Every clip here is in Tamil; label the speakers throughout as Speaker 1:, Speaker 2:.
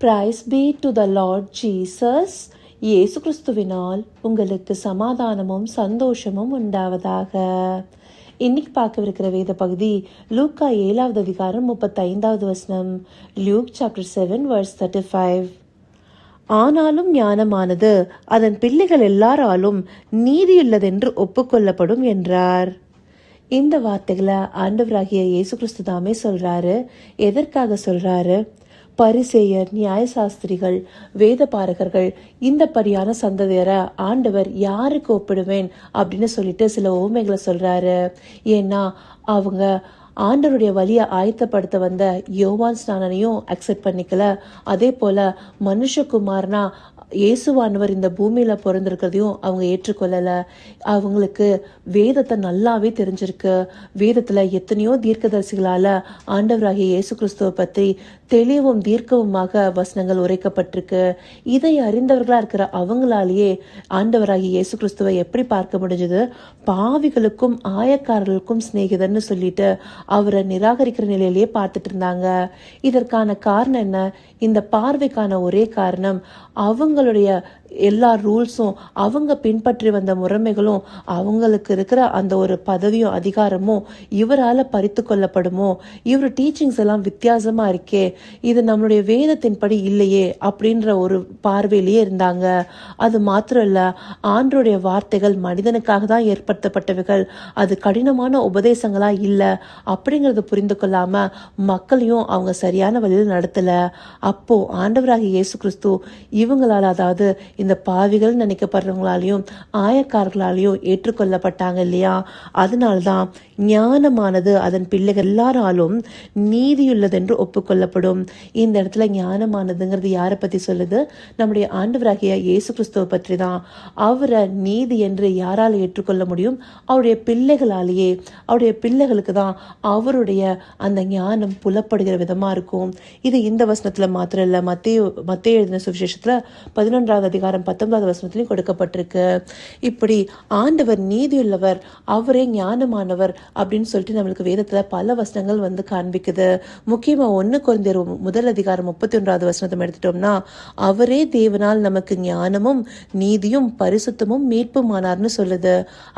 Speaker 1: Price B to the Lord Jesus. இயேசு கிறிஸ்துவினால் உங்களுக்கு சமாதானமும் சந்தோஷமும் உண்டாவதாக. இன்னைக்கு பார்க்கவிருக்கிற வேத பகுதி லூக்கா 7வது அதிகாரம் 35வது வசனம். Look chapter 7 verse 35. ஆனாலும் ஞானமானது அதன் பிள்ளைகள் எல்லாராலும் நீதியுள்ளதென்று ஒப்புக்கொள்ளப்படும் என்றார். இந்த வார்த்தைகளை ஆண்டவராகிய இயேசு கிறிஸ்து தாமே சொல்றாரு. எதற்காக சொல்றாரு? பரிசேயர், நியாயசாஸ்திரிகள், வேத பாரகர்கள், இந்த படியான சந்ததியரை ஆண்டவர் யாருக்கு ஒப்பிடுவேன் அப்படின்னு சொல்லிட்டு சில உவமைகளை சொல்றாரு. ஏன்னா அவங்க ஆண்டவருடைய வழியை ஆயத்தப்படுத்த வந்த யோவான் ஸ்நானனையும் அக்செப்ட் பண்ணிக்கல. அதே போல மனுஷகுமாரனா இயேசுவானவர் இந்த பூமியில பிறந்திருக்கிறதையும் அவங்க ஏற்றுக்கொள்ளல. அவங்களுக்கு வேதத்தை நல்லாவே தெரிஞ்சிருக்கு. வேதத்துல எத்தனையோ தீர்க்கதரிசிகளால ஆண்டவராகிய இயேசு கிறிஸ்துவை பற்றி தெளிவும் தீர்க்கவுமாக வசனங்கள் உரைக்கப்பட்டிருக்கு. இதை அறிந்தவர்களா இருக்கிற அவங்களாலேயே ஆண்டவராகிய இயேசு கிறிஸ்துவை எப்படி பார்க்க முடிஞ்சது? பாவிகளுக்கும் ஆயக்காரர்களுக்கும் சிநேகிதன்னு சொல்லிட்டு அவரை நிராகரிக்கிற நிலையிலேயே பார்த்துட்டு இருந்தாங்க. இதற்கான காரணம் என்ன? இந்த பார்வைக்கான ஒரே காரணம் அவங்களுடைய எல்லா ரூல்ஸும், அவங்க பின்பற்றி வந்த முறைமைகளும், அவங்களுக்கு இருக்கிற அந்த ஒரு பதவியும் அதிகாரமும் இவரால் பறித்து கொள்ளப்படுமோ, இவர் டீச்சிங்ஸ் எல்லாம் வித்தியாசமா இருக்கே, இது நம்மளுடைய வேதத்தின்படி இல்லையே அப்படின்ற ஒரு பார்வையிலேயே இருந்தாங்க. அது மாத்திரம் இல்ல, ஆண்டருடைய வார்த்தைகள் மனிதனுக்காக தான் ஏற்படுத்தப்பட்டவைகள், அது கடினமான உபதேசங்களா இல்லை அப்படிங்கறத புரிந்து கொள்ளாம மக்களையும் அவங்க சரியான வழியில் நடத்தல. அப்போ ஆண்டவராகிய இயேசு கிறிஸ்து இவங்களால, அதாவது இந்த பாவிகள் நினைக்கப்படுறவங்களாலையும் ஆயக்காரர்களாலையும் ஏற்றுக்கொள்ளப்பட்டாங்க இல்லையா? அதனால்தான் ஞானமானது அதன் பிள்ளைகள் எல்லாராலும் நீதியுள்ளதென்று ஒப்புக்கொள்ளப்படும். இந்த இடத்துல ஞானமானதுங்கிறது யாரை பத்தி சொல்லுது? நம்முடைய ஆண்டவராகிய இயேசு கிறிஸ்துவை பற்றி தான். அவரை நீதி என்று யாரால் ஏற்றுக்கொள்ள முடியும்? அவருடைய பிள்ளைகளாலேயே. அவருடைய பிள்ளைகளுக்கு தான் அவருடைய அந்த ஞானம் புலப்படுகிற விதமா இருக்கும். இது இந்த வசனத்துல மாத்திரம் இல்ல, மத்தேயு எழுதின சுவிசேஷத்துல 11வது அதிகாரம் 19வது வசனத்திலையும் கொடுக்கப்பட்டிருக்கு. இப்படி ஆண்டவர் நீதியுள்ளவர், அவரே ஞானமானவர் அப்படின்னு சொல்லிட்டு நம்மளுக்கு வேதத்துல பல வசனங்கள் காண்பிக்குது. முக்கியமா 1 கொரிந்தியர் 1 அதிகாரம் 31வது வசனத்தை எடுத்துட்டோம்னா, அவரே தேவனால் நமக்கு ஞானமும் நீதியும் பரிசுத்தமும் மீட்புமானார்னு சொல்லுது.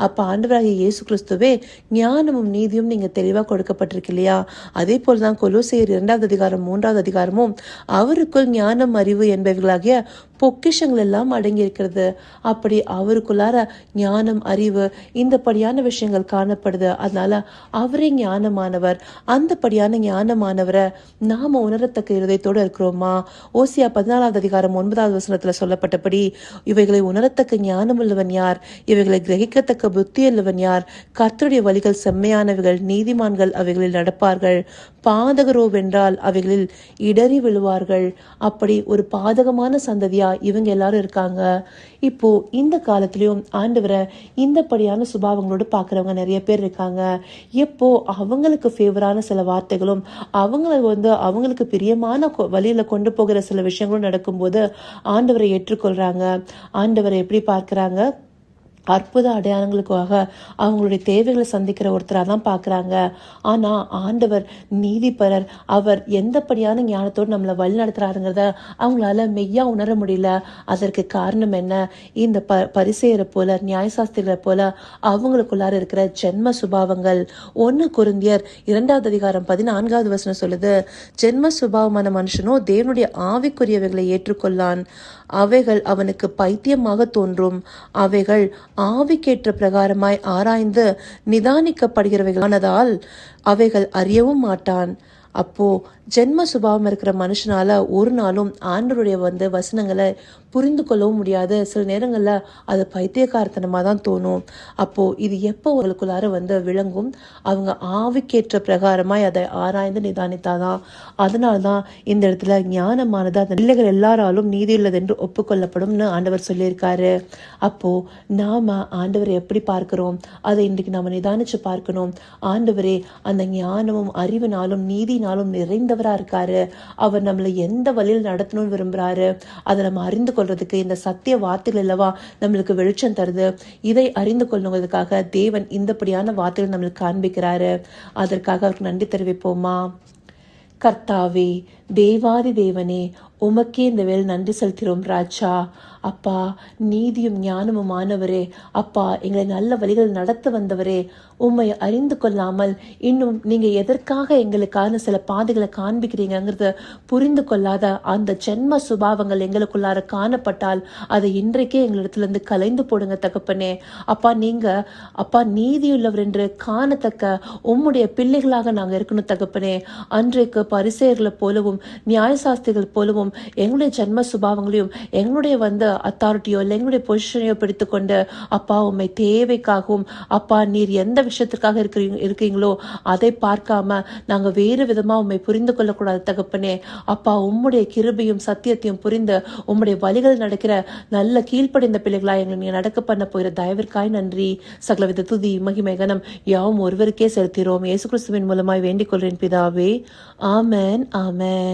Speaker 1: அப்ப ஆண்டவராகிய இயேசு கிறிஸ்துவே ஞானமும் நீதியும் நீங்க தெளிவா கொடுக்கப்பட்டிருக்கு இல்லையா? அதே போலதான் கொலோசையர் 2வது அதிகாரம் 3வது அதிகாரமும் அவருக்குள் ஞானம் அறிவு என்பவைகளாகிய பொக்கிஷங்கள் எல்லாம் அடங்கி இருக்கிறது. அப்படி அவருக்குள்ளார ஞானம் அறிவு இந்த படியான விஷயங்கள் காணப்படுது. அதனால அவரே ஞானமானவர். அந்த படியான ஞானமானவரை நாம உணரத்தக்க இருதயத்தோடு இருக்கிறோமா? ஓசியா 14வது அதிகாரம் 9வது வசனத்துல சொல்லப்பட்டபடி, இவைகளை உணரத்தக்க ஞானம் உள்ளவன் யார்? இவைகளை கிரகிக்கத்தக்க புத்தி உள்ளவன் யார்? கர்த்தருடைய வழிகள் செம்மையானவைகள், நீதிமான்கள் அவைகளில் நடப்பார்கள். பாதகரோ வென்றால் அவைகளில் இடறி விழுவார்கள். அப்படி ஒரு பாதகமான சந்ததியா இவங்க எல்லாரும் இருக்காங்க. இப்போ இந்த காலத்திலயும் ஆண்டவரை இந்த படியான சுபாவங்களோடு பாக்குறவங்க நிறைய பேர் இருக்காங்க. எப்போ அவங்களுக்கு ஃபேவரான சில வார்த்தைகளும் அவங்களுக்கு பிரியமான வழியில கொண்டு போகிற சில விஷயங்களும் நடக்கும்போது ஆண்டவரை ஏற்றுக்கொள்றாங்க. ஆண்டவரை எப்படி பார்க்கிறாங்க? அற்புத அடையாளங்களுக்காக அவங்களுடைய தேவைகளை சந்திக்கிற ஒருத்தராக தான் பார்க்குறாங்க. ஆனால் ஆண்டவர் நீதிபரர். அவர் எந்தப்படியான ஞானத்தோடு நம்மளை வழி நடத்துறாருங்கிறத அவங்களால மெய்யா உணர முடியல. அதற்கு காரணம் என்ன? இந்த பரிசேயரை போல, நியாயசாஸ்திரிகளை போல அவங்களுக்குள்ளார இருக்கிற ஜென்ம சுபாவங்கள். 1 கொரிந்தியர் 2வது அதிகாரம் 14வது வசனம் சொல்லுது, ஜென்ம சுபாவமான மனுஷனோ தேவனுடைய ஆவிக்குரியவைகளை ஏற்றுக்கொள்ளான். அவைகள் அவனுக்கு பைத்தியமாக தோன்றும். அவைகள் ஆவிக்கேற்ற பிரகாரமாய் ஆராய்ந்து நிதானிக்கப்படுகிறவைகளானதால் அவைகள் அறியவும் மாட்டான். அப்போ ஜென்ம சுபாவம் இருக்கிற மனுஷனால ஒரு நாளும் ஆண்டவருடைய வசனங்களை புரிந்து கொள்ளவும் முடியாது. சில நேரங்கள்ல அது பைத்தியக்காரத்தனமா தான் தோணும். அப்போ இது எப்போ அவங்களுக்குள்ளார விளங்கும்? அவங்க ஆவிக்கேற்ற பிரகாரமாய் அதை ஆராய்ந்து நிதானித்தாதான். அதனால்தான் இந்த இடத்துல ஞானமானது அந்த பிள்ளைகள் எல்லாராலும் நீதியுள்ளது என்று ஒப்புக்கொள்ளப்படும்னு ஆண்டவர் சொல்லியிருக்காரு. அப்போ நாம ஆண்டவரை எப்படி பார்க்கிறோம்? அதை இன்றைக்கு நம்ம நிதானிச்சு பார்க்கணும். ஆண்டவரே அந்த ஞானமும் அறிவினாலும் நீதினாலும் நிறைந்தவரா இருக்காரு. அவர் நம்மளை எந்த வழியில் நடத்தணும்னு விரும்புறாரு அதை நம்ம அறிந்து கொள்றதுக்கு இந்த சத்திய வார்த்தைகள் அல்லவா நம்மளுக்கு வெளிச்சம் தருது. இதை அறிந்து கொள்ளுவதற்காக தேவன் இந்தப்படியான வார்த்தைகள் நம்மளுக்கு காண்பிக்கிறாரு. அதற்காக அவருக்கு நன்றி தெரிவிப்போமா? கர்த்தாவே, தேவாதி தேவனே, உமக்கே இந்த வேலை நன்றி செலுத்துகிறோம் ராஜா. அப்பா, நீதியும் ஞானமும் ஆனவரே, அப்பா எங்களை நல்ல வழிகள் நடத்த வந்தவரே, உம்மை அறிந்து கொள்ளாமல் இன்னும் நீங்க எதற்காக எங்களுக்கான சில பாதைகளை காண்பிக்கிறீங்கிறத புரிந்து கொள்ளாத அந்த ஜென்ம சுபாவங்கள் எங்களுக்குள்ளார காணப்பட்டால் அதை இன்றைக்கே எங்களிடத்துல இருந்து கலைந்து போடுங்க தகப்பனே. அப்பா, நீங்க அப்பா நீதியுள்ளவர் என்று காணத்தக்க உம்முடைய பிள்ளைகளாக நாங்க இருக்கணும் தகப்பனே. அன்றைக்கு பரிசேயர்களை போலவும் நியாயசாஸ்திரிகள் போலவும் எங்களுடைய ஜென்ம சுபாவங்களையும் எங்களுடைய அத்தாரிட்டியோ இல்லை எங்களுடைய பொசிஷனையோ பிடித்துக்கொண்டு அப்பா உண்மை தேவைக்காகவும் அப்பா நீர் எந்த விஷயத்திற்காக இருக்கீங்களோ அதை பார்க்காம நாங்க வேறு விதமா உண்மை புரிந்து கொள்ளக்கூடாது தகப்பனே. அப்பா, உம்முடைய கிருபையும் சத்தியத்தையும் புரிந்து உம்முடைய வழிகள் நடக்கிற நல்ல கீழ்ப்படைந்த பிள்ளைகளா எங்களை நீங்க நடக்க பண்ண போகிற தயவிற்காய் நன்றி. சகலவித துதி மகிமை கனம் யாவும் ஒருவருக்கே செலுத்திறோம். இயேசு கிறிஸ்துவின் மூலமாய் வேண்டிக் கொள்றேன் பிதாவே. ஆமென், ஆமென்.